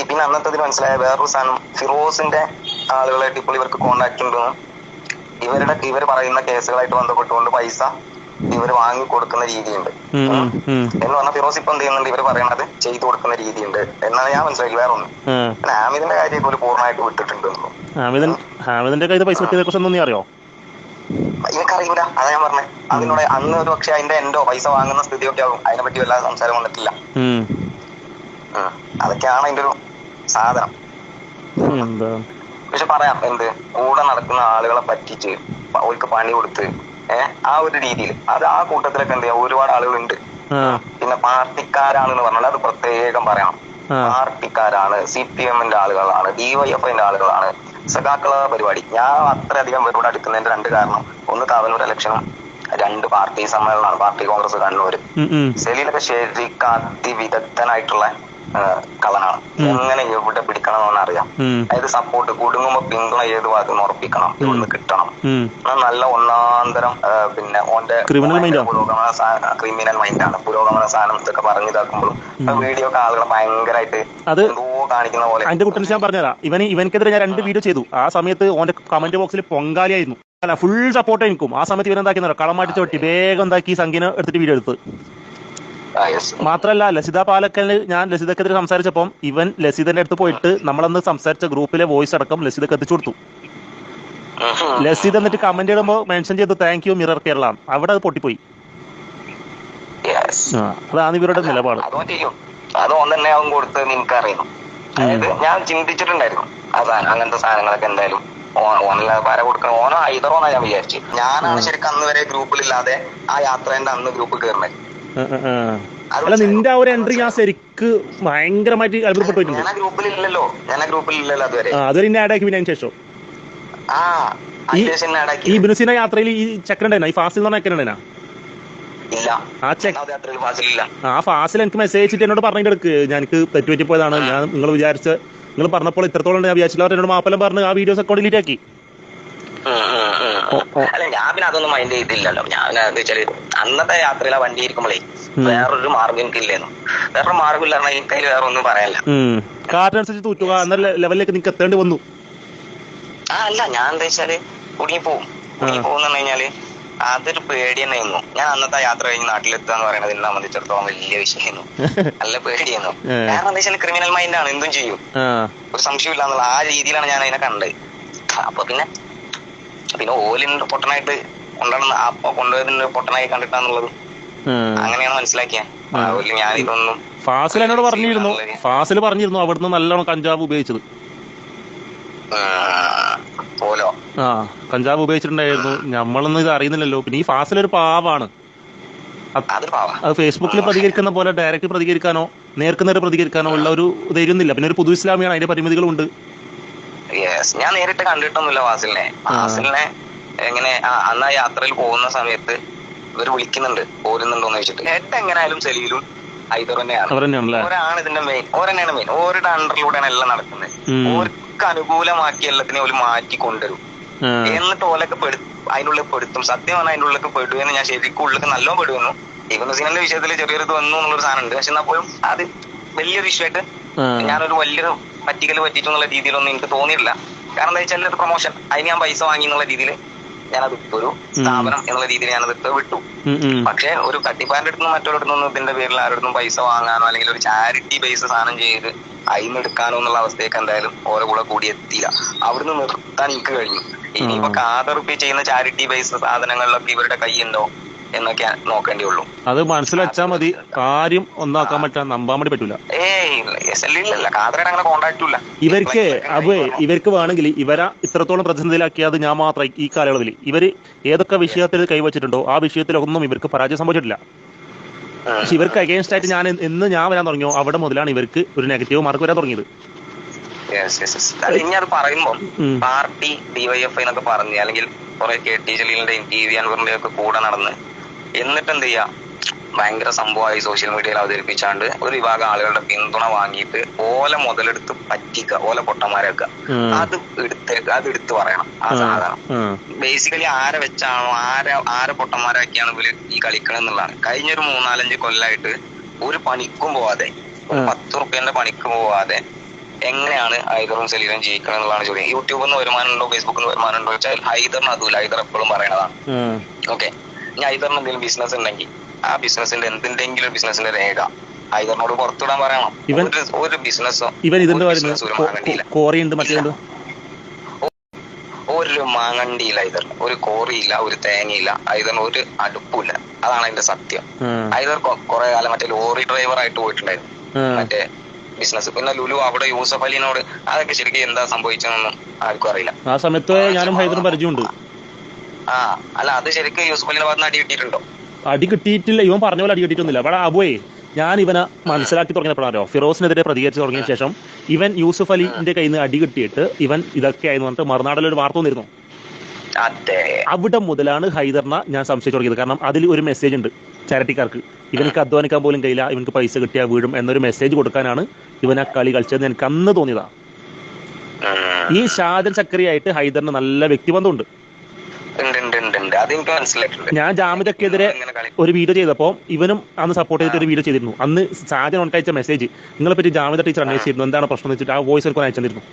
പിന്നെ അന്നത്തെ മനസ്സിലായ വേറൊരു സാധനം, ഫിറോസിന്റെ ആളുകളായിട്ട് ഇപ്പോൾ ഇവർക്ക് കോണ്ടാക്ട് ഉണ്ടെന്നും ഇവർ പറയുന്ന കേസുകളായിട്ട് ബന്ധപ്പെട്ടുകൊണ്ട് പൈസ ഇവർ വാങ്ങി കൊടുക്കുന്ന രീതിയുണ്ട് എന്ന് പറഞ്ഞാൽ ഫിറോസ് ഇപ്പൊ എന്ത് ചെയ്യുന്നുണ്ട്, ഇവർ പറയുന്നത് ചെയ്തു കൊടുക്കുന്ന രീതിയുണ്ട് എന്നാണ് ഞാൻ മനസ്സിലാക്കി. വേറെ ഒന്ന് ഹാമിദിന്റെ കാര്യം ഇപ്പോൾ പൂർണ്ണമായിട്ട് വിട്ടിട്ടുണ്ട്. അറിയോ? എനിക്കറിയില്ല, അതാ ഞാൻ പറഞ്ഞത്. അതിനോട് അന്ന് ഒരു പക്ഷെ അതിന്റെ എൻഡോ പൈസ വാങ്ങുന്ന സ്ഥിതിയൊക്കെ ആവും. അതിനെ പറ്റി വല്ലാതെ സംസാരം വന്നിട്ടില്ല. അതൊക്കെയാണ് അതിന്റെ ഒരു സാധനം. പക്ഷെ പറയാം, എന്ത് കൂടെ നടക്കുന്ന ആളുകളെ പറ്റിച്ച് അവർക്ക് പണി കൊടുത്ത് ആ ഒരു രീതിയിൽ അത് ആ കൂട്ടത്തിലൊക്കെ എന്ത് ചെയ്യാം ഒരുപാട് ആളുകളുണ്ട്. പിന്നെ പാർട്ടിക്കാരാണെന്ന് പറഞ്ഞാൽ അത് പ്രത്യേകം പറയണം. പാർട്ടിക്കാരാണ്, CPM-ന്റെ ആളുകളാണ്, DYFIന്റെ ആളുകളാണ്, സഖാക്കള പരിപാടി. ഞാൻ അത്രയധികം പേരോട് അടുക്കുന്നതിന്റെ 2 കാരണം, ഒന്ന് താവനൂർ ഇലക്ഷനും, 2 പാർട്ടി സമ്മേളനമാണ്, പാർട്ടി കോൺഗ്രസ് കണ്ണൂർ. സലീലൊക്കെ ശരിക്കും അതിവിദഗ്ധനായിട്ടുള്ള കളനാണ്. എങ്ങനെ എവിടെ പിടിക്കണം എന്ന് അറിയാം. അതായത് സപ്പോർട്ട് കുടുങ്ങുമ്പോ പിന്തുണ ഏത് ഭാഗത്തുനിന്ന് ഉറപ്പിക്കണം, ഇവിടുന്ന് കിട്ടണം. നല്ല ഒന്നാന്തരം പിന്നെ ഓന്റെ ക്രിമിനൽ മൈൻഡാണ്, പുരോഗമന സാധനം ഇതൊക്കെ പറഞ്ഞിതാക്കുമ്പോഴും വീഡിയോ ഒക്കെ ആളുകളെ ഭയങ്കരമായിട്ട് എന്തോ കാണിക്കുന്ന പോലെ. അതിന്റെ കുട്ടൻസ് ഞാൻ പറഞ്ഞതാ, ഇവനെതിരെ ഞാൻ 2 വീഡിയോ ചെയ്തു. ആ സമയത്ത് ഓന്റെ കമന്റ് ബോക്സിൽ പൊങ്കാലിയായിരുന്നു, അല്ല ഫുൾ സപ്പോർട്ട് എനിക്കും. ആ സമയത്ത് ഇവനെന്താക്കി കളമാറ്റി ചോട്ടി വേഗം എന്താക്കി സംഖ്യനെ എടുത്തിട്ട് വീഡിയോ എടുത്ത്. മാത്രല്ല ലസിത പാലക്കലിന് ഞാൻ ലസിതക്കെതിരെ സംസാരിച്ചപ്പം ഇവൻ ലസിതന്റെ അടുത്ത് പോയിട്ട് നമ്മളന്ന് സംസാരിച്ച ഗ്രൂപ്പിലെ വോയിസ് അടക്കം ലസിതക്ക് എത്തിച്ചു കൊടുത്തു. ലസിത എന്നിട്ട് കമന്റ് ഇടുമ്പോ മെൻഷൻ ചെയ്തു താങ്ക് യു മിറർ കേരള. അവിടെ അത് പൊട്ടിപ്പോയി. അതാണ് ഇവരുടെ നിലപാട്. അത് ഓൻ തന്നെ ആവും കൊടുത്ത് നിനക്കറിയുന്നു. അതായത് ഞാൻ ചിന്തിച്ചിട്ടുണ്ടായിരുന്നു അങ്ങനത്തെ സാധനങ്ങളൊക്കെ എന്തായാലും ഓനല്ലാതെ പാര കൊടുക്കണം. ഓനോ ഹൈദറോന്നാ ഞാൻ വിചാരിച്ചു. ഞാനാണ് ശരിക്കും അന്ന് വരെ ഗ്രൂപ്പിലില്ലാതെ ആ യാത്രേന്റെ അന്ന് ഗ്രൂപ്പ് കയറുന്നത്. അല്ല, നിന്റെ ആ ഒരു എൻട്രി ഞാൻ ശരിക്ക് ഭയങ്കരമായിട്ട് അത്ഭുതപ്പെട്ടു. ഞാൻ ആ ഗ്രൂപ്പിലില്ലല്ലോ അതുവരെ. അതുവരെ ഇന്നെ ആഡ് ആക്കി. പിന്നെ അതിന് ശേഷം ഈ ബിനുസിന്റെ യാത്രയിൽ ഈ ചെക്കനുണ്ടായിരുന്നു, ഈ ഫാസിൽ എന്ന് പറഞ്ഞ ചെക്കനുണ്ടായിരുന്നാ? ആ ഫാസിൽ എനിക്ക് മെസ്സേജ് അയച്ചിട്ട് എന്നോട് പറഞ്ഞിട്ട് എടുക്ക് എനിക്ക് തെറ്റുപറ്റിപ്പോയതാണ്, ഞാൻ നിങ്ങൾ പറഞ്ഞപ്പോൾ ഇത്രത്തോളം ഞാൻ വിചാരിച്ചില്ല. എന്നോട് മാപ്പെല്ലാം പറഞ്ഞ് ആ വീഡിയോസ് ഒക്കെ ഡിലീറ്റ് ആക്കി. അല്ല ഞാൻ പിന്നെ അതൊന്നും മൈൻഡ് ചെയ്തില്ലല്ലോ. ഞാൻ എന്താ വെച്ചാല് അന്നത്തെ യാത്രയിലെ വണ്ടി ഇരിക്കുമ്പോഴേ വേറൊരു മാർഗം എനിക്കില്ലായിരുന്നു. വേറൊരു മാർഗം ഇല്ല എനിക്ക് അതിൽ വേറെ ഒന്നും പറയാനില്ല. കാറ്റിനനുസരിച്ച് തൂറ്റുക എന്ന ലെവലിലേക്ക് നിങ്ങൾക്ക് എത്തേണ്ടി വന്നു. അല്ല ഞാൻ എന്താ വെച്ചാല് കുടുങ്ങി പോകും. കുടുങ്ങി പോകുന്ന കഴിഞ്ഞാല് അതൊരു പേടി തന്നെയായിരുന്നു. ഞാൻ അന്നത്തെ യാത്ര കഴിഞ്ഞ് നാട്ടിലെത്തുക എന്ന് പറയുന്നത് എന്നെ സംബന്ധിച്ചിടത്തോളം വലിയ വിഷയമായിരുന്നു. നല്ല പേടിയായിരുന്നു. കാരണം എന്താ വെച്ചാൽ ക്രിമിനൽ മൈൻഡാണ്, എന്തും ചെയ്യും, ഒരു സംശയമില്ല എന്നുള്ള ആ രീതിയിലാണ് ഞാൻ അതിനെ കണ്ടത്. അപ്പൊ പിന്നെ ഓലിന്റെ പൊട്ടനായിട്ട് കൊണ്ടുപോയതിന്റെ പൊട്ടനായി കണ്ടിട്ടാന്നുള്ളത് അങ്ങനെയാണ് മനസ്സിലാക്കിയ. ഞാൻ ഇതൊന്നും ഫാസിൽ എന്നോട് പറഞ്ഞിരുന്നു, ഫാസിൽ പറഞ്ഞിരുന്നു അവിടുന്ന് നല്ലോണം കഞ്ചാവ് ഉപയോഗിച്ചത്. കഞ്ചാവ് ഉപയോഗിച്ചിട്ടുണ്ടായിരുന്നു. നമ്മളൊന്നും ഇത് അറിയുന്നില്ലല്ലോ. പിന്നെ ഈ ഫാസിൽ ഒരു പാവാണ്. അത് ഫേസ്ബുക്കിൽ പ്രതികരിക്കുന്ന പോലെ ഡയറക്റ്റ് പ്രതികരിക്കാനോ നേർക്കുനേരെ പ്രതികരിക്കാനോ ഉള്ള ഒരു ധൈര്യമൊന്നുമില്ല. പിന്നെ ഒരു പുതു ഇസ്ലാമിയാണ്, അതിന്റെ പരിമിതികളുണ്ട്. ഞാൻ നേരിട്ട് കണ്ടിട്ടൊന്നുമില്ല ഫാസിലിനെ. ഫാസിലിനെ എങ്ങനെ അന്ന് ആ യാത്രയിൽ പോകുന്ന സമയത്ത് ഇവര് വിളിക്കുന്നുണ്ട്, പോരുന്നുണ്ടോന്ന് വെച്ചിട്ട്. ഹെഡ് എങ്ങനെയായാലും സെലീലും ഐദർ തന്നെയാണ്. ഓരാണ് ഇതിന്റെ മെയിൻ, ഓരന്നെയാണ് മെയിൻ. ഓരുടെ അണ്ടറിലൂടെയാണ് എല്ലാം നടക്കുന്നത്. ഓർക്ക് അനുകൂലമാക്കി എല്ലാത്തിനെയും ഒരു മാറ്റി കൊണ്ടുവരും. എന്നിട്ട് ഓലൊക്കെ അതിനുള്ളിൽ പെടുത്തും. സത്യം പറഞ്ഞാൽ അതിൻ്റെ ഉള്ളിലൊക്കെ പെടുവെന്ന് ഞാൻ ശരിക്കും ഉള്ളിൽ നല്ലോണം പെടുവന്നു. ഇവന്ന് സിനിമയുടെ വിഷയത്തിൽ ചെറിയൊരു ഇത് വന്നു എന്നുള്ളൊരു സാധനം ഉണ്ട്. പക്ഷെ എന്നാൽ പോലും അത് വലിയൊരു ഇഷ്യൂ ആയിട്ട് ഞാനൊരു വലിയൊരു പറ്റിക്കൽ പറ്റിയിട്ടുള്ള രീതിയിലൊന്നും എനിക്ക് തോന്നിയിട്ടില്ല. കാരണം എന്താ വെച്ചാൽ ഒരു പ്രൊമോഷൻ, അതിന് ഞാൻ പൈസ വാങ്ങി എന്നുള്ള രീതിയിൽ ഞാനത് ഒരു സ്ഥാപനം എന്നുള്ള രീതിയിൽ ഞാനത് വിട്ടു. പക്ഷെ ഒരു തട്ടിപ്പാന്റെ അടുത്തുനിന്ന് മറ്റൊരിടത്തുനിന്ന് ഇതിന്റെ പേരിൽ ആരുടെ പൈസ വാങ്ങാനോ അല്ലെങ്കിൽ ഒരു ചാരിറ്റി ബേസ് സാധനം ചെയ്ത് അതിന് എടുക്കാനോ എന്നുള്ള അവസ്ഥയൊക്കെ എന്തായാലും ഓരോ കൂടെ കൂടി എത്തിയില്ല. അവിടുന്ന് നിർത്താൻ എനിക്ക് കഴിഞ്ഞു. ഇനിയിപ്പോ കാതറുപ്പി ചെയ്യുന്ന ചാരിറ്റി ബേസ് സാധനങ്ങളിലൊക്കെ ഇവരുടെ കൈയുണ്ടോ എന്നൊക്കെ നോക്കേണ്ടി ഉള്ളൂ. അത് മനസ്സിലാച്ചാൽ മതി. കാര്യം ഒന്നാക്കാൻ പറ്റാൻ നമ്പാൻ വേണ്ടി പറ്റൂല. അങ്ങനെ കോണ്ടാക്ട് ഇല്ല ഇവർക്ക്. അപ്പൊ ഇവർക്ക് വേണമെങ്കിൽ ഇവരെ ഇത്രത്തോളം പ്രതിസന്ധിയിലാക്കിയത് ഞാൻ മാത്രം ഈ കാലയളവിൽ ഇവര് ഏതൊക്കെ വിഷയത്തിൽ കൈവച്ചിട്ടുണ്ടോ ആ വിഷയത്തിലൊന്നും ഇവർക്ക് പരാജയം സംഭവിച്ചിട്ടില്ല. പക്ഷെ ഇവർക്ക് അഗേൻസ്റ്റ് ആയിട്ട് ഞാൻ വരാൻ തുടങ്ങിയോ അവിടെ മുതലാണ് ഇവർക്ക് ഒരു നെഗറ്റീവ് മാർക്ക് വരാൻ തുടങ്ങിയത്. ഇനി അത് പറയുമ്പോ പാർട്ടി ഡിവൈഎഫ്ഐ എന്നൊക്കെ പറഞ്ഞ് അല്ലെങ്കിൽ കുറെ KT ജലീലിന്റെയും TV അൻവറിന്റെയും ഒക്കെ കൂടെ നടന്ന് എന്നിട്ട് എന്ത് ചെയ്യാ ഭയങ്കര സംഭവമായി സോഷ്യൽ മീഡിയയിൽ അവതരിപ്പിച്ചാണ്ട് ഒരു വിഭാഗം ആളുകളുടെ പിന്തുണ വാങ്ങിയിട്ട് ഓല മുതലെടുത്ത് പറ്റിക്കുക, ഓല പൊട്ടന്മാരൊക്കെ അത് എടുത്ത് പറയണം. ആ സാധനം ബേസിക്കലി ആരെ വെച്ചാണോ ആരെ പൊട്ടന്മാരാക്കിയാണ് ഇവര് ഈ കളിക്കണെന്നുള്ളതാണ്. കഴിഞ്ഞൊരു 3-4 കൊല്ലമായിട്ട് ഒരു പണിക്കും പോവാതെ, 10 റുപ്യന്റെ പണിക്ക് പോവാതെ എങ്ങനെയാണ് ഹൈദറും സലീലും ജീവിക്കണം എന്നുള്ളതാണ് ചോദ്യം. യൂട്യൂബിൽ നിന്ന് വരുമാനം ഉണ്ടോ, ഫേസ്ബുക്കിൽ നിന്ന് വരുമാനം ഉണ്ടോ വെച്ചാൽ ഹൈദറിന് അതുമില്ല. ഹൈദർ എപ്പോഴും പറയണതാണ്. ഓക്കെ, ഇനി ഹൈദറിന് എന്തെങ്കിലും ബിസിനസ് ഉണ്ടെങ്കിൽ ആ ബിസിനസിന്റെ എന്തിന്റെങ്കിലും ബിസിനസിന്റെ രേഖ ഹൈദറിനോട് പുറത്തുവിടാൻ പറയണം. ഒരു ബിസിനസ്സോ ഒരു മാങ്ങണ്ടിയില്ല ഹൈദറിന്, ഒരു കോറിയില്ല, ഒരു തേങ്ങയില്ല, ഹൈദറിന് ഒരു അടുപ്പില്ല. അതാണ് അതിന്റെ സത്യം. ഹൈദർ കുറെ കാലം മറ്റേ ലോറി ഡ്രൈവർ ആയിട്ട് പോയിട്ടുണ്ടായിരുന്നു മറ്റേ ബിസിനസ്. പിന്നെ ലുലു അവിടെ യൂസഫ് അലിനോട് അതൊക്കെ ശരിക്കും എന്താ സംഭവിച്ചതെന്നൊന്നും ആർക്കും അറിയില്ല. ആ സമയത്ത് ഞാനും ഹൈദറും പരിചയമുണ്ട്. അല്ല അത് ശരിക്കും യൂസഫ് അലിന്റെ ഭാഗത്ത് അടി കിട്ടിയിട്ടുണ്ടോ? അടി കിട്ടിയിട്ടില്ല. ഇവൻ പറഞ്ഞ പോലെ അടി കിട്ടിയിട്ടൊന്നുമില്ല. അവിടെ അബുവേ ഞാൻ ഇവനെ മനസ്സിലാക്കി തുടങ്ങിയപ്പോഴാണോ ഫിറോസിനെതിരെ പ്രതികരിച്ച് തുടങ്ങിയ ശേഷം ഇവൻ യൂസഫ് അലിന്റെ കയ്യിൽ നിന്ന് അടി കിട്ടിയിട്ട് ഇവൻ ഇതൊക്കെ ആയിരുന്നു പറഞ്ഞിട്ട് മറുനാടിലൊരു വാർത്ത വന്നിരുന്നു. അവിടെ മുതലാണ് ഹൈദറിനെ ഞാൻ സംശയിച്ചു തുടങ്ങിയത്. കാരണം അതിൽ ഒരു മെസ്സേജ് ഉണ്ട് ചാരിറ്റിക്കാർക്ക്, ഇവനക്ക് അധ്വാനിക്കാൻ പോലും കഴിയില്ല, ഇവനക്ക് പൈസ കിട്ടിയാൽ വീഴും എന്നൊരു മെസ്സേജ് കൊടുക്കാനാണ് ഇവൻ ആ കളി കളിച്ചതെന്ന് എനിക്ക് അന്ന് തോന്നിയതാ. ഈ ഷാജൻ ചക്രിയായിട്ട് ഹൈദറിന് നല്ല വ്യക്തിബന്ധമുണ്ട്. ഞാൻ ജാമിദക്കെതിരെ ഒരു വീഡിയോ ചെയ്തപ്പോൾ ഇവനും അന്ന് സപ്പോർട്ട് ചെയ്തിട്ട് ഒരു വീഡിയോ ചെയ്തിരുന്നു. അന്ന് ഷാജൻ ഉണക്കയച്ച മെസ്സേജ് നിങ്ങളെ പറ്റി ജാമിദ ടീച്ചർ അന്വേഷിച്ചിരുന്നു, എന്താണ് പ്രശ്നം എന്ന് വെച്ചിട്ട് ആ വോയിസ് എടുക്കാൻ അയച്ചിരുന്നു.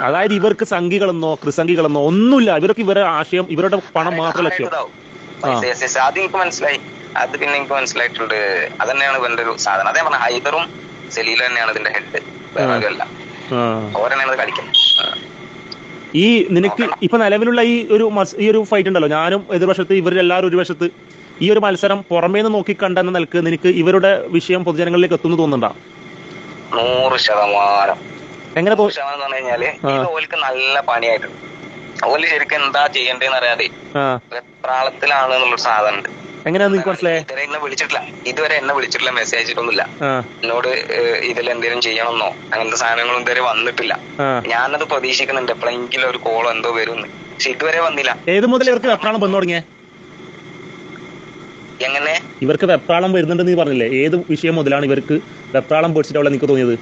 അതായത് ഇവർക്ക് സംഘികളെന്നോ ക്രിസംഘികളെന്നോ ഒന്നുമില്ല. ഇവർക്ക് ഇവരുടെ ആശയം, ഇവരുടെ പണം മാത്രം ലക്ഷ്യം. അത് എനിക്ക് മനസ്സിലായി. അത് പിന്നെ എനിക്ക് മനസ്സിലായിട്ടുണ്ട്. അതന്നെയാണ് ഇവന്റെ ഒരു സാധനം. അതേ പറഞ്ഞ ഹൈദറും സലീലും തന്നെയാണ് ഇതിന്റെ ഹെഡ്, വേറെ ഓരന്നെയാണ് കളിക്കുന്നത്. ഈ നിനക്ക് ഇപ്പൊ നിലവിലുള്ള ഈ ഒരു ഫൈറ്റ് ഉണ്ടല്ലോ, ഞാനും എതിർവശത്ത് ഇവരെല്ലാവരും ഒരു വശത്ത്, ഈ ഒരു മത്സരം പുറമേ നിന്ന് നോക്കിക്കണ്ടെന്ന നിലക്ക് നിനക്ക് ഇവരുടെ വിഷയം പൊതുജനങ്ങളിലേക്ക് എത്തുന്നു തോന്നുന്നുണ്ടോ? 100%. എങ്ങനെ എന്ന് പറഞ്ഞു കഴിഞ്ഞാല് ഓൽക്ക് നല്ല പണിയായിട്ടുണ്ട്. ഓല് ശരിക്കും എന്താ ചെയ്യണ്ടേന്ന് അറിയാതെ വെപ്രാളത്തിലാണ് എന്നുള്ളൊരു സാധനം ഉണ്ട്. എങ്ങനെയാന്ന് നിനക്ക് മനസ്സിലായി? ഇതുവരെ എന്നെ വിളിച്ചിട്ടില്ല, മെസ്സേജ് ഇട്ടൊന്നുമില്ല. എന്നോട് ഇതിൽ എന്തെങ്കിലും ചെയ്യണമെന്നോ അങ്ങനത്തെ സാധനങ്ങളും ഇതുവരെ വന്നിട്ടില്ല. ഞാനത് പ്രതീക്ഷിക്കുന്നുണ്ട് എപ്പോഴെങ്കിലും ഒരു കോളോ എന്തോ വരുമെന്ന്. പക്ഷെ ഇതുവരെ വന്നില്ല. ഏത് മുതൽ ഇവർക്ക് വെപ്രാളം വന്നു തുടങ്ങിയ? എങ്ങനെ ഇവർക്ക് വെപ്രാളം വരുന്നുണ്ടെന്ന് നീ പറഞ്ഞില്ലേ? ഏത് വിഷയം മുതലാണ് ഇവർക്ക് വെപ്രാളം പേടിച്ചിട്ടുള്ള എനിക്ക് തോന്നിയത്?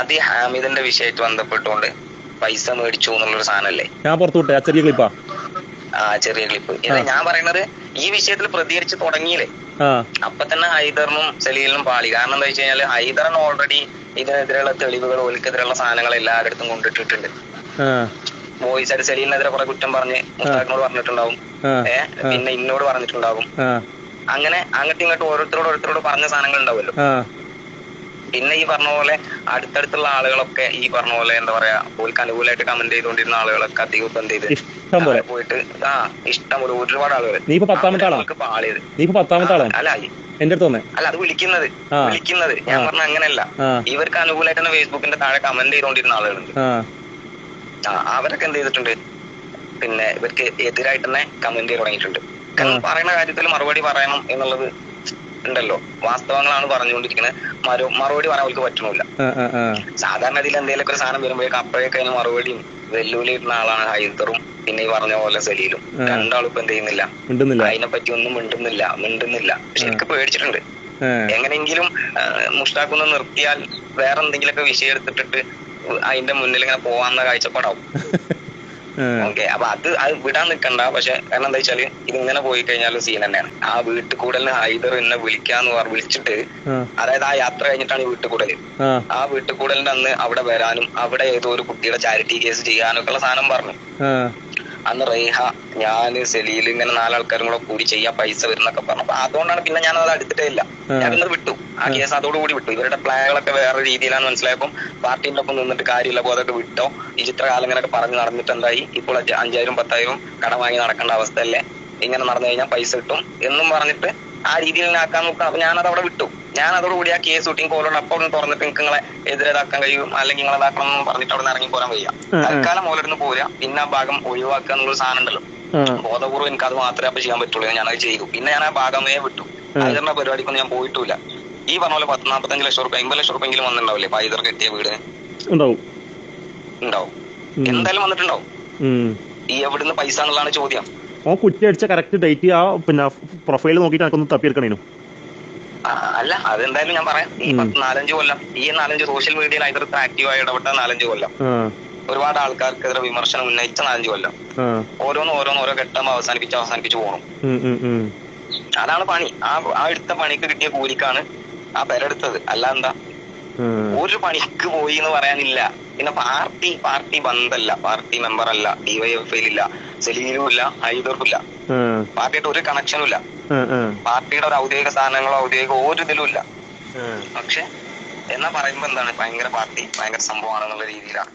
അത് ഹാമിദിന്റെ വിഷയമായിട്ട് ബന്ധപ്പെട്ടുകൊണ്ട് പൈസ മേടിച്ചു എന്നുള്ളൊരു സാധനല്ലേ ഞാൻ പുറത്തു വിട്ടേ ചെറിയ ക്ലിപ്പാ. ചെറിയ ക്ലിപ്പ്. ഞാൻ പറയുന്നത് ഈ വിഷയത്തിൽ പ്രതികരിച്ച് തുടങ്ങിയില്ലേ അപ്പൊ തന്നെ ഹൈദറിനും സലീലിനും പാളി. കാരണം എന്താ വെച്ച് കഴിഞ്ഞാല് ഹൈദറിന് ഓൾറെഡി ഇതിനെതിരെയുള്ള തെളിവുകൾ ഓൽക്കെതിരെയുള്ള സാധനങ്ങൾ എല്ലായിടത്തും കൊണ്ടിട്ടിട്ടുണ്ട്. വോയിസ് ആയിട്ട് സലീലിനെതിരെ കുറെ കുറ്റം പറഞ്ഞ് മുസ്താഖിനോട് പറഞ്ഞിട്ടുണ്ടാവും, പിന്നെ ഇന്നോട് പറഞ്ഞിട്ടുണ്ടാവും. അങ്ങനെ അങ്ങോട്ടും ഇങ്ങോട്ടും ഓരോരുത്തരോട് പറഞ്ഞ സാധനങ്ങൾ ഉണ്ടാവുമല്ലോ. പിന്നെ ഈ പറഞ്ഞ പോലെ അടുത്തടുത്തുള്ള ആളുകളൊക്കെ ഈ പറഞ്ഞ പോലെ എന്താ പറയാ ഓൽക്ക് അനുകൂലമായിട്ട് കമന്റ് ചെയ്തുകൊണ്ടിരുന്ന ആളുകളൊക്കെ അധികം ഇപ്പൊ എന്ത് ചെയ്ത് പോയിട്ട് ഇഷ്ടം പോലെ ഒരുപാട് ആളുകൾ അല്ല അത് വിളിക്കുന്നത് ഞാൻ പറഞ്ഞ അങ്ങനെയല്ല. ഇവർക്ക് അനുകൂലമായിട്ട് തന്നെ ഫേസ്ബുക്കിന്റെ താഴെ കമന്റ് ചെയ്തുകൊണ്ടിരുന്ന ആളുകളുണ്ട്. അവരൊക്കെ എന്ത് ചെയ്തിട്ടുണ്ട്, പിന്നെ ഇവർക്ക് എതിരായിട്ട് തന്നെ കമന്റ് ചെയ്ത് തുടങ്ങിയിട്ടുണ്ട്. കാരണം പറയുന്ന കാര്യത്തിൽ മറുപടി പറയണം എന്നുള്ളത് ഉണ്ടല്ലോ, വാസ്തവങ്ങളാണ് പറഞ്ഞുകൊണ്ടിരിക്കുന്നത്. മറുപടി പറയാൻ അവർക്ക് പറ്റണില്ല. സാധാരണ ഇതിൽ എന്തെങ്കിലുമൊക്കെ ഒരു സാധനം വരുമ്പോഴേക്കും അപ്പോഴേക്കും അതിന് മറുപടിയും വെല്ലുവിളി ഇടുന്ന ആളാണ് ഹൈദറും പിന്നെ ഈ പറഞ്ഞ പോലെ സലീലും. രണ്ടാളും ഇപ്പൊ എന്ത് ചെയ്യുന്നില്ല, അതിനെ പറ്റി ഒന്നും മിണ്ടുന്നില്ല. ശരിക്കും പേടിച്ചിട്ടുണ്ട്. എങ്ങനെയെങ്കിലും മുഷ്താഖൊന്ന് നിർത്തിയാൽ വേറെ എന്തെങ്കിലുമൊക്കെ വിഷയം എടുത്തിട്ടിട്ട് അതിന്റെ മുന്നിൽ ഇങ്ങനെ പോവാന്ന കാഴ്ചപ്പാടാവും. ഓക്കെ, അപ്പൊ അത് വിടാൻ നിൽക്കണ്ട. പക്ഷെ കാരണം എന്താ വെച്ചാല് ഇതിങ്ങനെ പോയി കഴിഞ്ഞാലും സീൻ തന്നെയാണ്. ആ വീട്ടുകൂടലിന് ഹൈദർ എന്നെ വിളിച്ചിട്ട്, അതായത് ആ യാത്ര കഴിഞ്ഞിട്ടാണ് ഈ വീട്ടുകൂടല്. ആ വീട്ടുകൂടലിന്റെ അന്ന് അവിടെ വരാനും അവിടെ ഏതോ ഒരു കുട്ടിയുടെ ചാരിറ്റി കേസ് ചെയ്യാനൊക്കെ ഉള്ള സാധനം പറഞ്ഞു. അന്ന് റേഹ, ഞാന്, സലീൽ ഇങ്ങനെ 4 ആൾക്കാരും കൂടെ കൂടി ചെയ്യാൻ പൈസ വരുന്നൊക്കെ പറഞ്ഞു. അപ്പൊ അതുകൊണ്ടാണ് പിന്നെ ഞാൻ അത് എടുത്തിട്ടേ ഇല്ല. ഞാൻ പിന്നെ വിട്ടു, ആ കേസ് അതോടുകൂടി വിട്ടു. ഇവരുടെ പ്ലാനുകളൊക്കെ വേറെ രീതിയിലാണ് മനസ്സിലായപ്പോൾ പാർട്ടിന്റെ ഒപ്പം നിന്നിട്ട് കാര്യമില്ല, അപ്പൊ അതൊക്കെ വിട്ടോ. ഈ ചിത്രകാലം ഇങ്ങനെയൊക്കെ പറഞ്ഞു നടന്നിട്ട് എന്തായി, ഇപ്പോൾ 5,000 10,000 കടം വാങ്ങി നടക്കേണ്ട അവസ്ഥയല്ലേ, ഇങ്ങനെ നടന്നു കഴിഞ്ഞാൽ പൈസ കിട്ടും എന്നും പറഞ്ഞിട്ട് ആ രീതിയിൽ ആക്കാൻ നോക്കാം. അപ്പൊ ഞാനത് അവിടെ വിട്ടു. ഞാൻ അതോടുകൂടി ആ കേസ് ഷൂട്ടിങ് കോലോട് അപ്പം തുറന്നിട്ട് നിങ്ങൾക്ക് നിങ്ങളെ എതിരേതാക്കാൻ കഴിയും അല്ലെങ്കിൽ നിങ്ങളെതാക്കണം എന്ന് പറഞ്ഞിട്ട് അവിടെ നിന്ന് ഇറങ്ങി പോരാൻ വയ്യ. തൽക്കാലം ഓലോടുന്ന് പോരാ, പിന്നെ ആ ഭാഗം ഒഴിവാക്കുക എന്നുള്ളൊരു സാധനം ഉണ്ടല്ലോ. ബോധപൂർവ്വം എനിക്ക് അത് മാത്രമേ അപ്പൊ ചെയ്യാൻ പറ്റുള്ളൂ. ഞാനത് ചെയ്തു. പിന്നെ ഞാൻ ആ ഭാഗമേ വിട്ടു. ഹൈദറിന്റെ പരിപാടിക്കൊന്നും ഞാൻ പോയിട്ടില്ല. ഈ പറഞ്ഞ പോലെ 40-45 ലക്ഷം റുപ്യ 50 ലക്ഷം റുപ്യെങ്കിലും വന്നിട്ടുണ്ടാവില്ലേ ഹൈദർ കെട്ടിയ വീട്? ഉണ്ടാവും, എന്തായാലും വന്നിട്ടുണ്ടാവും. ഈ എവിടുന്ന് പൈസ എന്നുള്ളതാണ് ചോദ്യം. കുറ്റി അടിച്ച കറക്റ്റ് ഡേറ്റ് ആ പിന്നെ പ്രൊഫൈൽ നോക്കിയിട്ട് എനിക്കൊന്ന് തപ്പിയെടുക്കണേനു. അല്ല, അതെന്തായാലും ഞാൻ പറയാം. ഈ 4-5 കൊല്ലം ഈ 4-5 സോഷ്യൽ മീഡിയയിൽ ഹൈദർ ആക്റ്റീവായി ഇടപെട്ട 4-5 കൊല്ലം, ഒരുപാട് ആൾക്കാർക്കെതിരെ വിമർശനം ഉന്നയിച്ച 4-5 കൊല്ലം, ഓരോ ഘട്ടം അവസാനിപ്പിച്ച് പോകണം. അതാണ് പണി. ആ എടുത്ത പണിക്ക് കിട്ടിയ കൂലിക്കാണ് ആ പെരെടുത്തത്. അല്ല എന്താ, ഒരു പണിക്ക് പോയി എന്ന് പറയാനില്ല. പിന്നെ പാർട്ടി ബന്ധല്ല, പാർട്ടി മെമ്പർ അല്ല, ഡിവൈഎഫ്ഐയിലില്ല, സലീലും ഇല്ല, ഹൈദറും ഇല്ല, പാർട്ടിയായിട്ട് ഒരു കണക്ഷനും ഇല്ല, പാർട്ടിയുടെ ഒരു ഔദ്യോഗിക സ്ഥാനങ്ങളോ ഔദ്യോഗിക ഒരു ഇതിലും ഇല്ല. പക്ഷെ എന്നാ പറയുമ്പോ എന്താണ്, ഭയങ്കര പാർട്ടി ഭയങ്കര സംഭവമാണെന്നുള്ള രീതിയിലാണ്.